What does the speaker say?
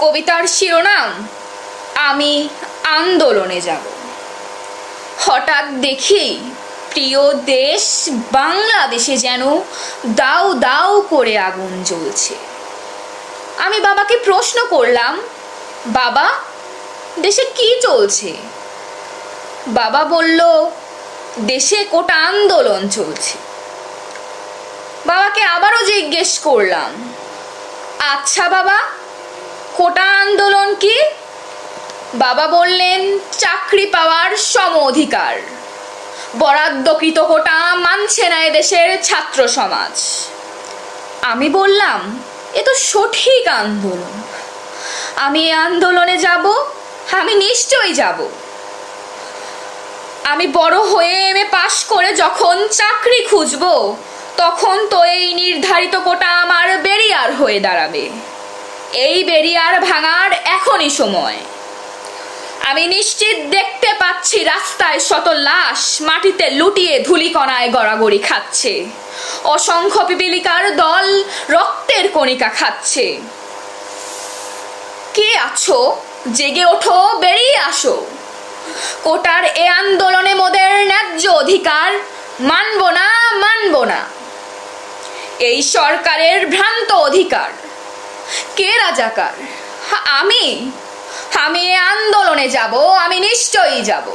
কবিতার শিরোনাম আমি আন্দোলনে যাব। হঠাৎ দেখি প্রিয় দেশ বাংলাদেশে যেন দাউ দাউ করে আগুন জ্বলছে। আমি বাবাকে প্রশ্ন করলাম, বাবা, দেশে কি চলছে? বাবা বলল, দেশে কোটা আন্দোলন চলছে। বাবাকে আবারও জিজ্ঞেস করলাম, আচ্ছা বাবা, কোটা আন্দোলন কি? বাবা বললেন, চাকরি পাওয়ার সম অধিকার। বরাদ্দকৃত কোটা মানছে না এদেশের ছাত্র সমাজ। আমি বললাম, এ তো সঠিক আন্দোলন, আমি এই আন্দোলনে যাব, আমি নিশ্চয়ই যাব। আমি বড় হয়ে এমএ পাশ করে যখন চাকরি খুঁজব, তখন তো এই নির্ধারিত কোটা আমার ব্যারিয়ার হয়ে দাঁড়াবে। এই ব্যারিয়ার ভাঙার এখনই সময়। আমি নিশ্চিত দেখতে পাচ্ছি রাস্তায় শত লাশ মাটিতে লুটিয়ে ধুলিকণায় গড়াগড়ি খাচ্ছে। অসংখ্য পিপীলিকার দল রক্তের কণিকা খাচ্ছে। কে আছো, জেগে ওঠো, বেরিয়ে আসো। কোটার এ আন্দোলনে মোদের ন্যায্য অধিকার মানব না, মানব না। এই সরকারের ভ্রান্ত অধিকার। কে রাজাকার? আমি এ আন্দোলনে যাব, আমি নিশ্চয়ই যাব।